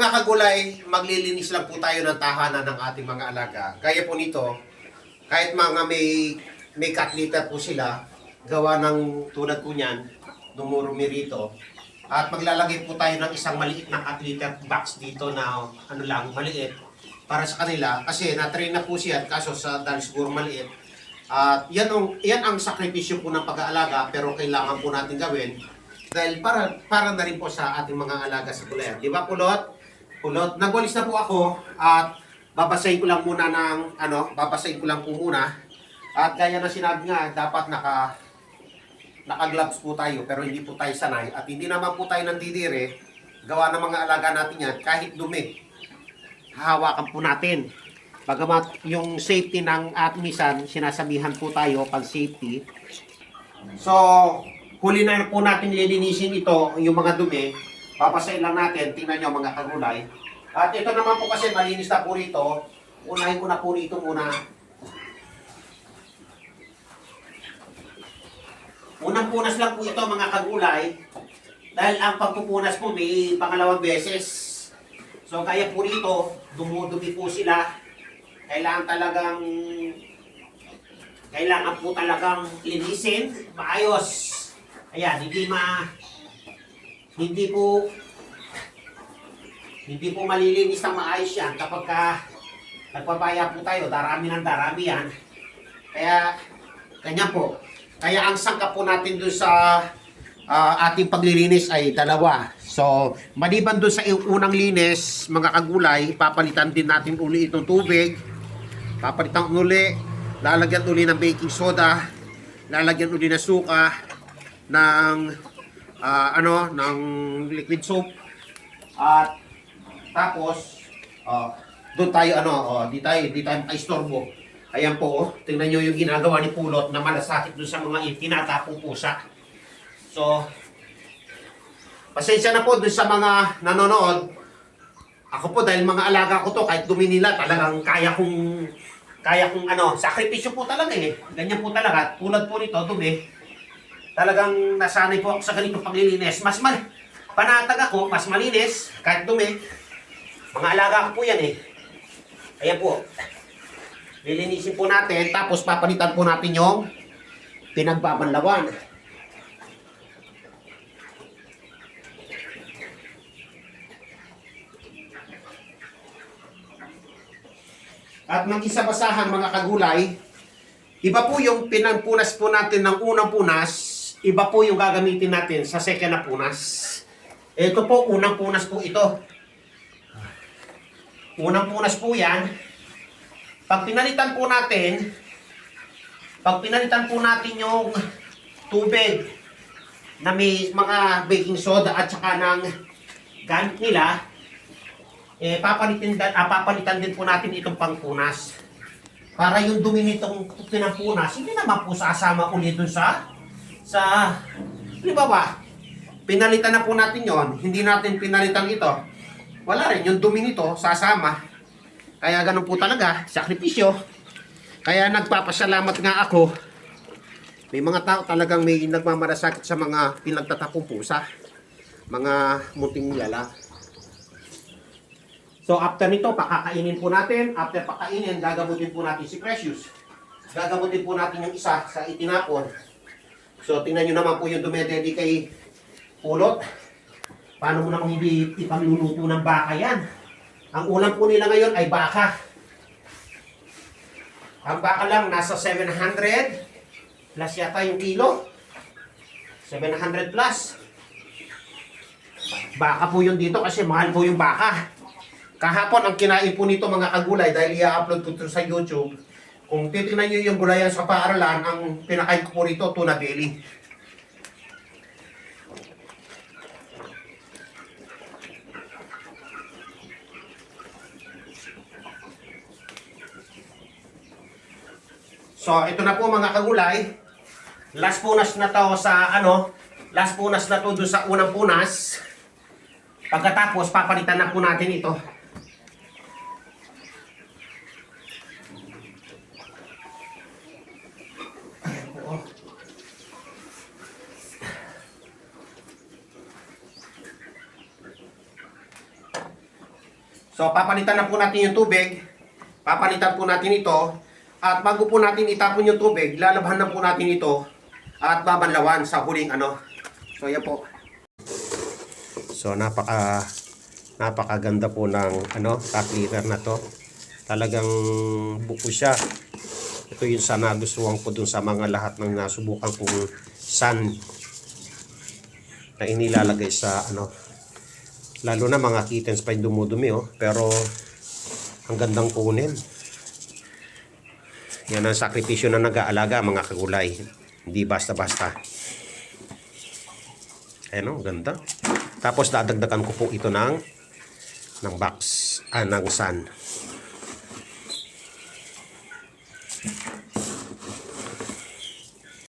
mga kagulay, maglilinis lang po tayo ng tahanan ng ating mga alaga. Gaya po nito, kahit mga may cat litter po sila, gawa ng tulad po niyan, dumurumi rito. At maglalagay po tayo ng isang maliit na cat litter box dito na ano lang, maliit para sa kanila. Kasi na-train na po siya, kaso sa dahil siguro maliit. At yan ang sakripisyo po ng pag-aalaga, pero kailangan po natin gawin. Dahil para na rin po sa ating mga alaga sa gulayan. Di ba, Pulot? Pulot. Nagwalis na po ako at babasahin ko lang muna babasahin ko lang po muna. At gaya na sinabi nga, dapat naka-gloves po tayo, pero hindi po tayo sanay. At hindi naman po tayo nandidire, gawa ng mga alaga natin yan, kahit dumi. Hahawakan po natin. Bagamat yung safety ng atmisan, sinasabihan po tayo pag safety. So, huli na po natin lilinisin ito, yung mga dumi. Papasain lang natin, tingnan nyo mga kagulay. At ito naman po kasi malinis na po rito. Unahin ko na po rito muna. Unang punas lang po ito mga kagulay. Dahil ang pagpupunas po may pangalawang beses. So kaya po rito, dumudumi po sila. Kailangan po talagang linisin, maayos. Ayan, hindi po malilinis ng maayos yan kapag nagpapaya po tayo, darami yan. Kaya, kanya po. Kaya ang sangkap po natin doon sa ating paglilinis ay dalawa. So, maliban doon sa unang linis, mga kagulay, papalitan din natin uli itong tubig. Papalitan uli, lalagyan uli ng baking soda, lalagyan uli ng suka, ng liquid soap. At tapos doon tayo di tayo maistorbo. Ayan po, tingnan niyo yung ginagawa ni Pulot na malasakit doon sa mga tinatapong pusa. So, pasensya na po doon sa mga nanonood. Ako po dahil mga alaga ko to, kahit dumi nila, talagang kaya kong sakripisyo po talaga eh. Ganyan po talaga. Tulad po nito, dumi. Talagang nasanay po ako sa ganitong paglilinis. Panatag ako, mas malinis, kahit dumi. Mga alaga ko po yan eh. Ayan po. Lilinisin po natin, tapos papalitan po natin yung pinagbabanlawan. At mag-isa-basahan mga kagulay, iba po yung pinagpunas po natin ng unang punas, iba po yung gagamitin natin sa second na punas. Ito po, unang punas po ito. Unang punas po yan. Pag pinalitan po natin yung tubig na may mga baking soda at saka ng gamit nila, papalitan din po natin itong pangpunas. Para yung dumi nitong pinampunas, hindi naman po sasama ulit dun di ba ba? Pinalitan na po natin yon, hindi natin pinalitan ito. Wala rin, yung dumi nito sasama. Kaya ganun po talaga, sakripisyo. Kaya nagpapasalamat nga ako. May mga tao talagang may nagmamalasakit sa mga pinagtatapong pusa. Mga munting nilala. So after nito, pakakainin po natin. After pakainin, gagamutin po natin si Precious. Gagamutin po natin yung isa sa itinapon. So tingnan nyo naman po yung dumededi kay Pulot. Paano mo namang hindi ipagluluto ng baka yan? Ang ulam po nila ngayon ay baka. Ang baka lang nasa 700 plus yata yung kilo. 700 plus. Baka po yun dito kasi mahal po yung baka. Kahapon ang kinain po nito mga kagulay dahil i-upload ko ito sa YouTube. Kung titignan nyo yung gulayan sa paaralan, ang pinakain ko po rito, tuna belly. So, ito na po mga kagulay. Last punas na to last punas na to doon sa unang punas. Pagkatapos, papalitan na po natin ito. So, papalitan na po natin yung tubig. Papalitan po natin ito. At bago po natin itapon yung tubig, lalabhan na po natin ito at babanlawan sa huling ano. So, yan po. So, napakaganda po ng cat litter na to. Talagang buko siya. Ito yung sa nagustuhan ko dun sa mga lahat ng nasubukan kong sun na inilalagay sa lalo na mga kittens pa yung dumudumi pero ang gandang kunin. Yan ang sakripisyo na nag-aalaga mga kagulay. Hindi basta-basta. Ayan ganda. Tapos dadagdagan ko po ito ng box, ng sun.